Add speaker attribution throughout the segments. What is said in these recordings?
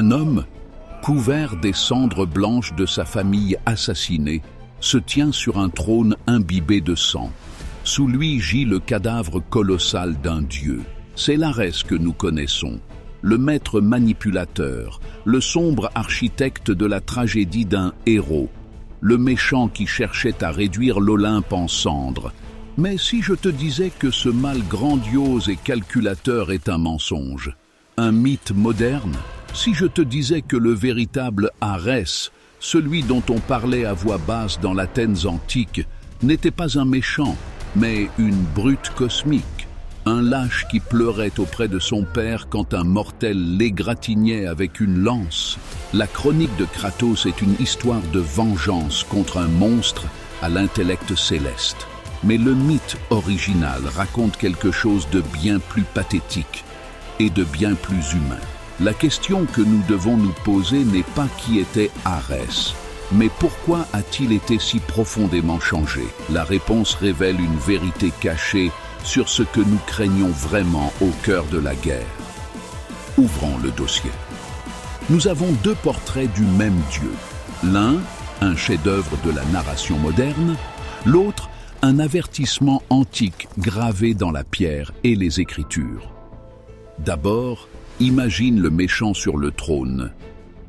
Speaker 1: Un homme, couvert des cendres blanches de sa famille assassinée, se tient sur un trône imbibé de sang. Sous lui gît le cadavre colossal d'un dieu. C'est l'Arès que nous connaissons, le maître manipulateur, le sombre architecte de la tragédie d'un héros, le méchant qui cherchait à réduire l'Olympe en cendres. Mais si je te disais que ce mal grandiose et calculateur est un mensonge, un mythe moderne, si je te disais que le véritable Arès, celui dont on parlait à voix basse dans l'Athènes antique, n'était pas un méchant, mais une brute cosmique, un lâche qui pleurait auprès de son père quand un mortel l'égratignait avec une lance. La chronique de Kratos est une histoire de vengeance contre un monstre à l'intellect céleste. Mais le mythe original raconte quelque chose de bien plus pathétique et de bien plus humain. La question que nous devons nous poser n'est pas qui était Arès, mais pourquoi a-t-il été si profondément changé? La réponse révèle une vérité cachée sur ce que nous craignons vraiment au cœur de la guerre. Ouvrons le dossier. Nous avons deux portraits du même Dieu. L'un, un chef-d'œuvre de la narration moderne, l'autre, un avertissement antique gravé dans la pierre et les Écritures. D'abord, imagine le méchant sur le trône.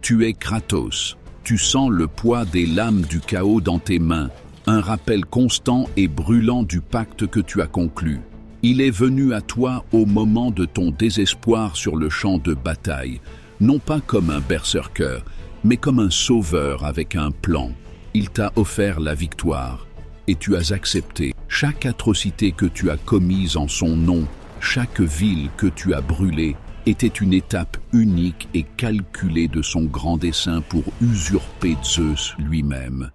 Speaker 1: Tu es Kratos. Tu sens le poids des lames du chaos dans tes mains, un rappel constant et brûlant du pacte que tu as conclu. Il est venu à toi au moment de ton désespoir sur le champ de bataille, non pas comme un berserker, mais comme un sauveur avec un plan. Il t'a offert la victoire, et tu as accepté. Chaque atrocité que tu as commise en son nom, chaque ville que tu as brûlée, était une étape unique et calculée de son grand dessein pour usurper Zeus lui-même.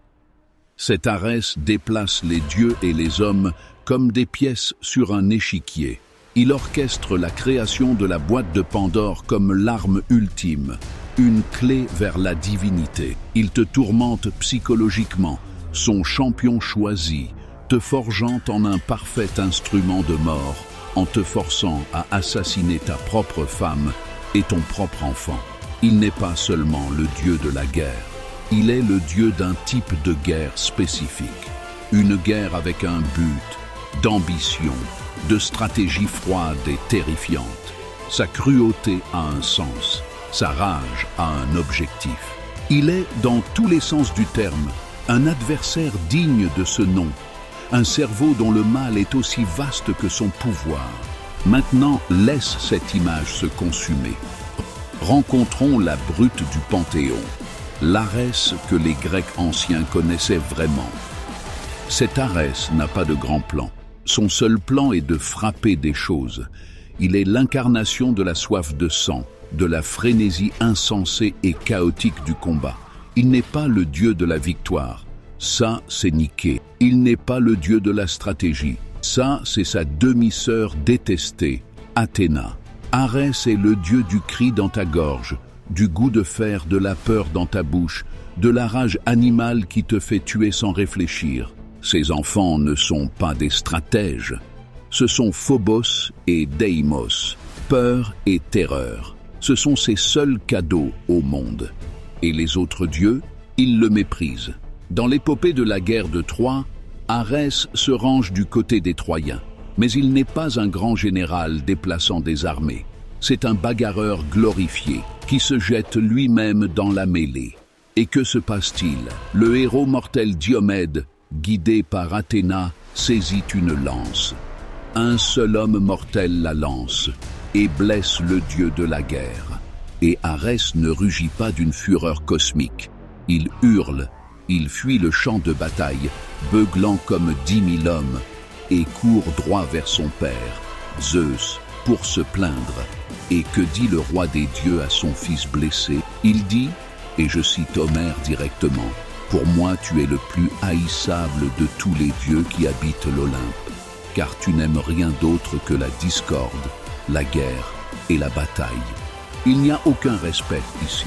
Speaker 1: Cet Arès déplace les dieux et les hommes comme des pièces sur un échiquier. Il orchestre la création de la boîte de Pandore comme l'arme ultime, une clé vers la divinité. Il te tourmente psychologiquement, son champion choisi, te forgeant en un parfait instrument de mort, en te forçant à assassiner ta propre femme et ton propre enfant. Il n'est pas seulement le dieu de la guerre, il est le dieu d'un type de guerre spécifique. Une guerre avec un but, d'ambition, de stratégie froide et terrifiante. Sa cruauté a un sens, sa rage a un objectif. Il est, dans tous les sens du terme, un adversaire digne de ce nom, un cerveau dont le mal est aussi vaste que son pouvoir. Maintenant, laisse cette image se consumer. Rencontrons la brute du Panthéon, l'Arès que les Grecs anciens connaissaient vraiment. Cet Arès n'a pas de grand plan. Son seul plan est de frapper des choses. Il est l'incarnation de la soif de sang, de la frénésie insensée et chaotique du combat. Il n'est pas le dieu de la victoire. Ça, c'est niqué. Il n'est pas le dieu de la stratégie. Ça, c'est sa demi-sœur détestée, Athéna. Arès est le dieu du cri dans ta gorge, du goût de fer, de la peur dans ta bouche, de la rage animale qui te fait tuer sans réfléchir. Ces enfants ne sont pas des stratèges. Ce sont Phobos et Deimos, peur et terreur. Ce sont ses seuls cadeaux au monde. Et les autres dieux, ils le méprisent. Dans l'épopée de la guerre de Troie, Arès se range du côté des Troyens. Mais il n'est pas un grand général déplaçant des armées. C'est un bagarreur glorifié qui se jette lui-même dans la mêlée. Et que se passe-t-il? Le héros mortel Diomède, guidé par Athéna, saisit une lance. Un seul homme mortel la lance et blesse le dieu de la guerre. Et Arès ne rugit pas d'une fureur cosmique. Il hurle, il fuit le champ de bataille, beuglant comme 10 000 hommes, et court droit vers son père, Zeus, pour se plaindre. Et que dit le roi des dieux à son fils blessé? Il dit, et je cite Homère directement, « Pour moi tu es le plus haïssable de tous les dieux qui habitent l'Olympe, car tu n'aimes rien d'autre que la discorde, la guerre et la bataille. » Il n'y a aucun respect ici,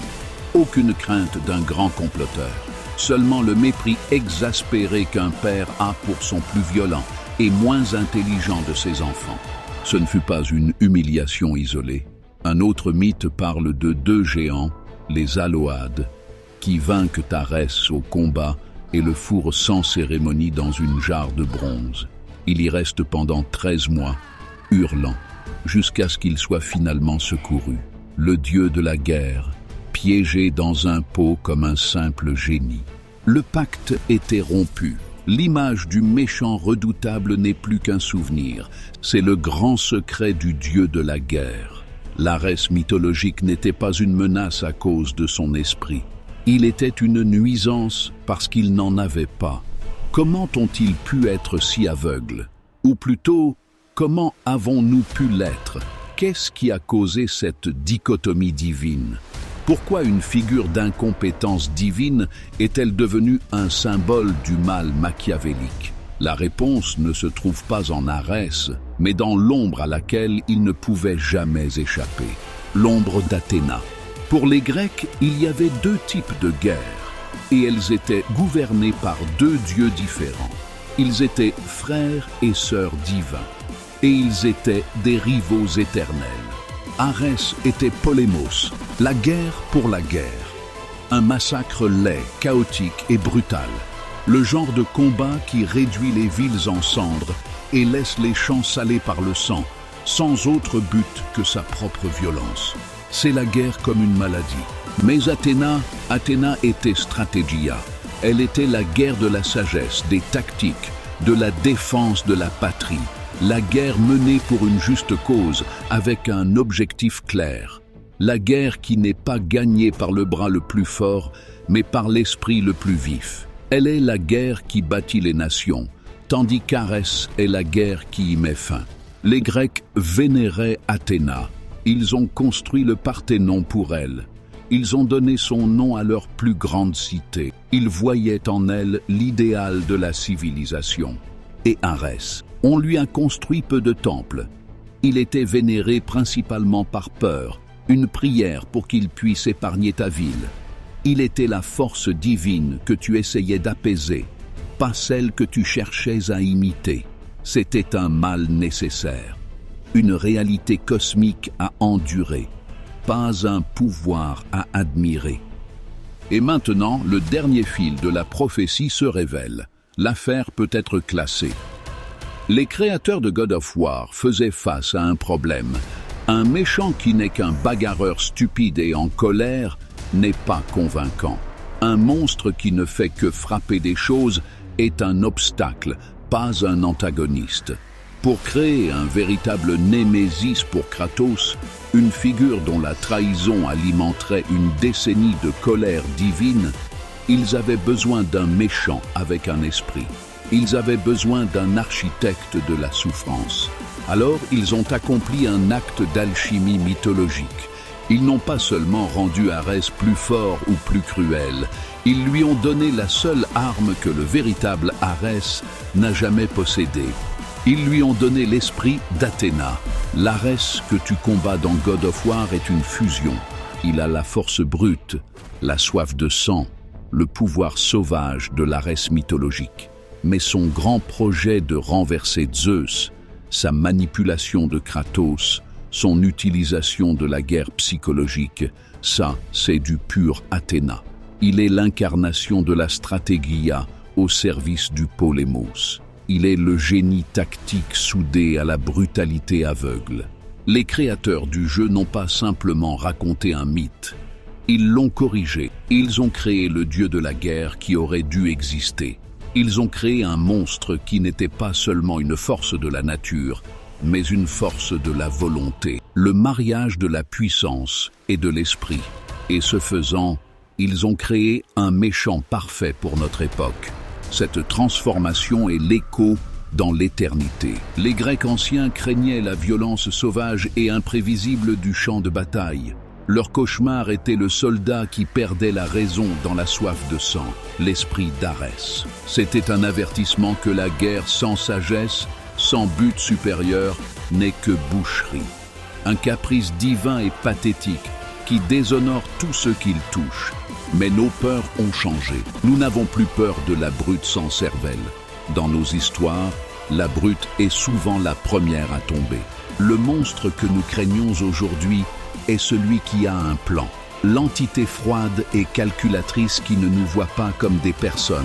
Speaker 1: aucune crainte d'un grand comploteur, seulement le mépris exaspéré qu'un père a pour son plus violent et moins intelligent de ses enfants. Ce ne fut pas une humiliation isolée. Un autre mythe parle de deux géants, les Almohades, qui vainquent Arès au combat et le fourrent sans cérémonie dans une jarre de bronze. Il y reste pendant 13 mois, hurlant, jusqu'à ce qu'il soit finalement secouru. Le dieu de la guerre, piégé dans un pot comme un simple génie. Le pacte était rompu. L'image du méchant redoutable n'est plus qu'un souvenir. C'est le grand secret du dieu de la guerre. L'Arès mythologique n'était pas une menace à cause de son esprit. Il était une nuisance parce qu'il n'en avait pas. Comment ont-ils pu être si aveugles? Ou plutôt, comment avons-nous pu l'être? Qu'est-ce qui a causé cette dichotomie divine? Pourquoi une figure d'incompétence divine est-elle devenue un symbole du mal machiavélique? La réponse ne se trouve pas en Arès, mais dans l'ombre à laquelle il ne pouvait jamais échapper. L'ombre d'Athéna. Pour les Grecs, il y avait deux types de guerres, et elles étaient gouvernées par deux dieux différents. Ils étaient frères et sœurs divins, et ils étaient des rivaux éternels. Arès était Polémos, la guerre pour la guerre. Un massacre laid, chaotique et brutal. Le genre de combat qui réduit les villes en cendres et laisse les champs salés par le sang, sans autre but que sa propre violence. C'est la guerre comme une maladie. Mais Athéna était stratégia. Elle était la guerre de la sagesse, des tactiques, de la défense de la patrie. La guerre menée pour une juste cause, avec un objectif clair. La guerre qui n'est pas gagnée par le bras le plus fort, mais par l'esprit le plus vif. Elle est la guerre qui bâtit les nations, tandis qu'Arès est la guerre qui y met fin. Les Grecs vénéraient Athéna. Ils ont construit le Parthénon pour elle. Ils ont donné son nom à leur plus grande cité. Ils voyaient en elle l'idéal de la civilisation. Et Arès, on lui a construit peu de temples. Il était vénéré principalement par peur, une prière pour qu'il puisse épargner ta ville. Il était la force divine que tu essayais d'apaiser, pas celle que tu cherchais à imiter. C'était un mal nécessaire, une réalité cosmique à endurer, pas un pouvoir à admirer. Et maintenant, le dernier fil de la prophétie se révèle. L'affaire peut être classée. Les créateurs de God of War faisaient face à un problème. Un méchant qui n'est qu'un bagarreur stupide et en colère n'est pas convaincant. Un monstre qui ne fait que frapper des choses est un obstacle, pas un antagoniste. Pour créer un véritable Némésis pour Kratos, une figure dont la trahison alimenterait une décennie de colère divine, ils avaient besoin d'un méchant avec un esprit. Ils avaient besoin d'un architecte de la souffrance. Alors ils ont accompli un acte d'alchimie mythologique. Ils n'ont pas seulement rendu Arès plus fort ou plus cruel, ils lui ont donné la seule arme que le véritable Arès n'a jamais possédée. Ils lui ont donné l'esprit d'Athéna. L'Arès que tu combats dans God of War est une fusion. Il a la force brute, la soif de sang, le pouvoir sauvage de l'Arès mythologique. Mais son grand projet de renverser Zeus, sa manipulation de Kratos, son utilisation de la guerre psychologique, ça, c'est du pur Athéna. Il est l'incarnation de la stratégia au service du Polémos. Il est le génie tactique soudé à la brutalité aveugle. Les créateurs du jeu n'ont pas simplement raconté un mythe. Ils l'ont corrigé. Ils ont créé le dieu de la guerre qui aurait dû exister. Ils ont créé un monstre qui n'était pas seulement une force de la nature, mais une force de la volonté, le mariage de la puissance et de l'esprit. Et ce faisant, ils ont créé un méchant parfait pour notre époque. Cette transformation est l'écho dans l'éternité. Les Grecs anciens craignaient la violence sauvage et imprévisible du champ de bataille. Leur cauchemar était le soldat qui perdait la raison dans la soif de sang, l'esprit d'Arès. C'était un avertissement que la guerre sans sagesse, sans but supérieur, n'est que boucherie. Un caprice divin et pathétique qui déshonore tous ceux qu'il touche. Mais nos peurs ont changé. Nous n'avons plus peur de la brute sans cervelle. Dans nos histoires, la brute est souvent la première à tomber. Le monstre que nous craignons aujourd'hui est celui qui a un plan. l'entité froide et calculatrice qui ne nous voit pas comme des personnes,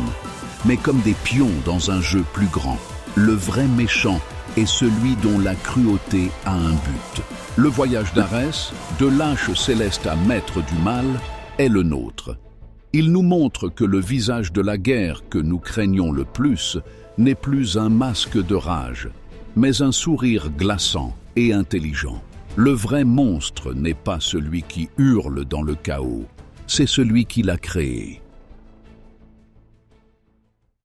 Speaker 1: mais comme des pions dans un jeu plus grand. Le vrai méchant est celui dont la cruauté a un but. Le voyage d'Arès, de lâche céleste à maître du mal, est le nôtre. Il nous montre que le visage de la guerre que nous craignons le plus n'est plus un masque de rage, mais un sourire glaçant et intelligent. Le vrai monstre n'est pas celui qui hurle dans le chaos, c'est celui qui l'a créé.